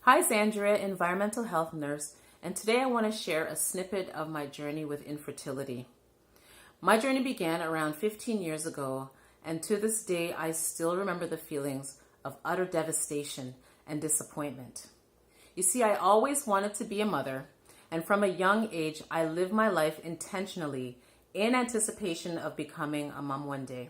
Hi, Zandria, environmental health nurse, and today I want to share a snippet of my journey with infertility. My journey began around 15 years ago, and to this day I still remember the feelings of utter devastation and disappointment. You see, I always wanted to be a mother, and from a young age I lived my life intentionally in anticipation of becoming a mom one day.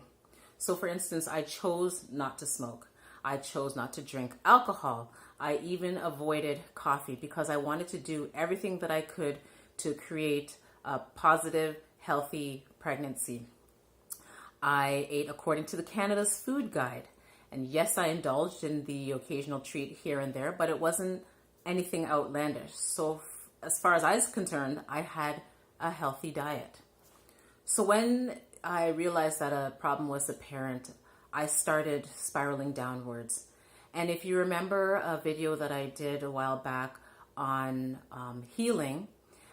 So for instance, I chose not to smoke. I chose not to drink alcohol. I even avoided coffee because I wanted to do everything that I could to create a positive, healthy pregnancy. I ate according to the Canada's food guide. And yes, I indulged in the occasional treat here and there, but it wasn't anything outlandish. So as far as I was concerned, I had a healthy diet. So when I realized that a problem was apparent, I started spiraling downwards. And if you remember a video that I did a while back on healing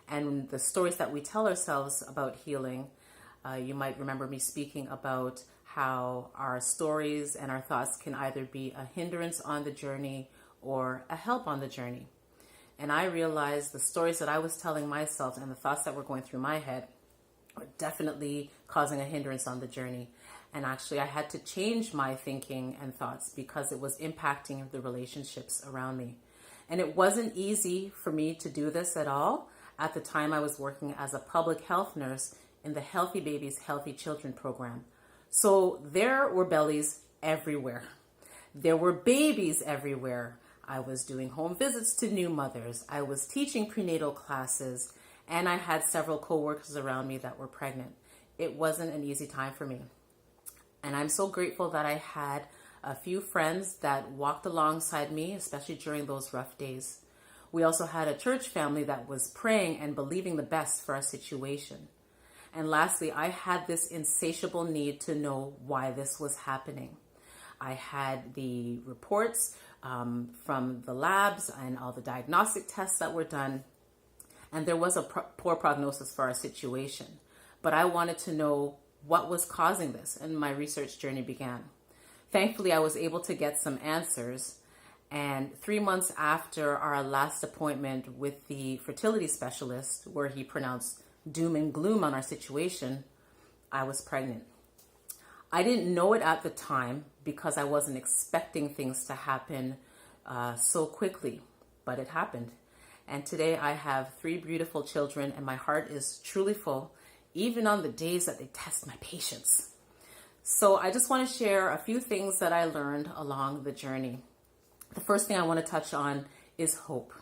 and the stories that we tell ourselves about healing, you might remember me speaking about how our stories and our thoughts can either be a hindrance on the journey or a help on the journey. And I realized the stories that I was telling myself and the thoughts that were going through my head were definitely causing a hindrance on the journey. And actually, I had to change my thinking and thoughts because it was impacting the relationships around me. And it wasn't easy for me to do this at all. At the time, I was working as a public health nurse in the Healthy Babies, Healthy Children program. So there were bellies everywhere. There were babies everywhere. I was doing home visits to new mothers. I was teaching prenatal classes. And I had several coworkers around me that were pregnant. It wasn't an easy time for me. And I'm so grateful that I had a few friends that walked alongside me, especially during those rough days. We also had a church family that was praying and believing the best for our situation. And lastly, I had this insatiable need to know why this was happening. I had the reports from the labs and all the diagnostic tests that were done, and there was a poor prognosis for our situation. But I wanted to know what was causing this, and my research journey began. Thankfully, I was able to get some answers, and 3 months after our last appointment with the fertility specialist, where he pronounced doom and gloom on our situation, I was pregnant. I didn't know it at the time because I wasn't expecting things to happen so quickly, but it happened. And today I have 3 beautiful children, and my heart is truly full, even on the days that they test my patience. So I just want to share a few things that I learned along the journey. The first thing I want to touch on is hope.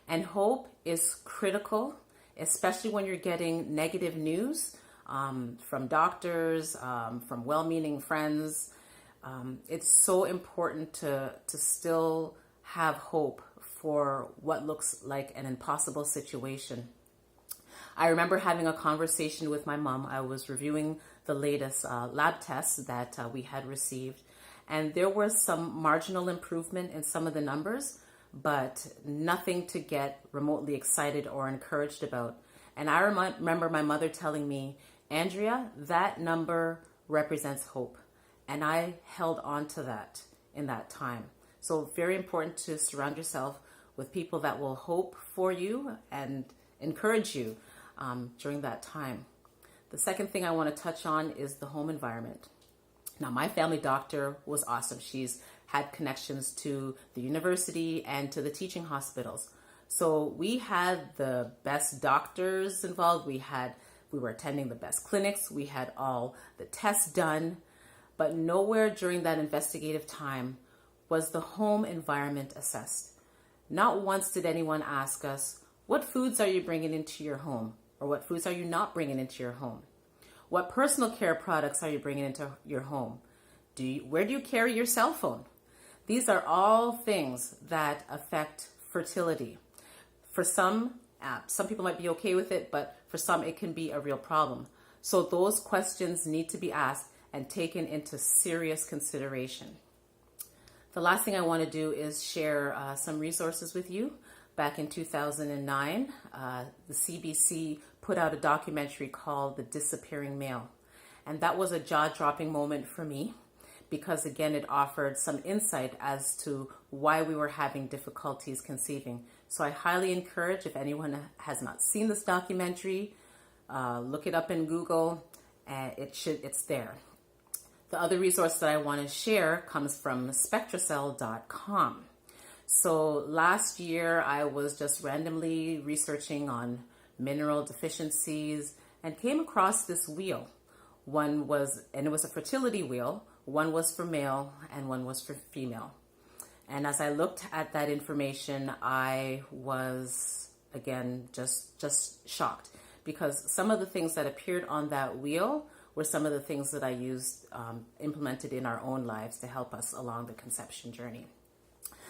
And hope is critical, especially when you're getting negative news from doctors, from well-meaning friends. It's so important to still have hope for what looks like an impossible situation. I remember having a conversation with my mom. I was reviewing the latest lab tests that we had received, and there was some marginal improvement in some of the numbers, but nothing to get remotely excited or encouraged about. And I remember my mother telling me, Andrea, that number represents hope. And I held on to that in that time. So very important to surround yourself with people that will hope for you and encourage you during that time. The second thing I want to touch on is the home environment. Now, my family doctor was awesome. She's had connections to the university and to the teaching hospitals. So we had the best doctors involved. We were attending the best clinics. We had all the tests done, but nowhere during that investigative time was the home environment assessed. Not once did anyone ask us, what foods are you bringing into your home? Or what foods are you not bringing into your home? What personal care products are you bringing into your home? Where do you carry your cell phone? These are all things that affect fertility. For some people might be okay with it, but for some it can be a real problem. So those questions need to be asked and taken into serious consideration. The last thing I want to do is share some resources with you. Back in 2009, the CBC put out a documentary called The Disappearing Male. And that was a jaw-dropping moment for me because again, it offered some insight as to why we were having difficulties conceiving. So I highly encourage, if anyone has not seen this documentary, look it up in Google. It's there. The other resource that I want to share comes from spectracell.com. So last year I was just randomly researching on mineral deficiencies and came across this wheel. It was a fertility wheel. One was for male and one was for female. And as I looked at that information, I was, again, just shocked, because some of the things that appeared on that wheel were some of the things that I used, implemented in our own lives to help us along the conception journey.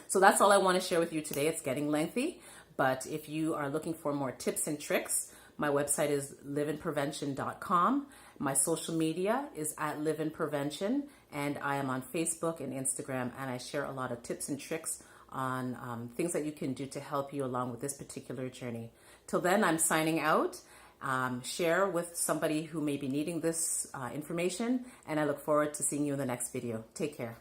So that's all I want to share with you today. It's getting lengthy, but if you are looking for more tips and tricks, my website is liveinprevention.com. My social media is at liveinprevention, and I am on Facebook and Instagram, and I share a lot of tips and tricks on things that you can do to help you along with this particular journey. Till then, I'm signing out. Share with somebody who may be needing this information, and I look forward to seeing you in the next video. Take care.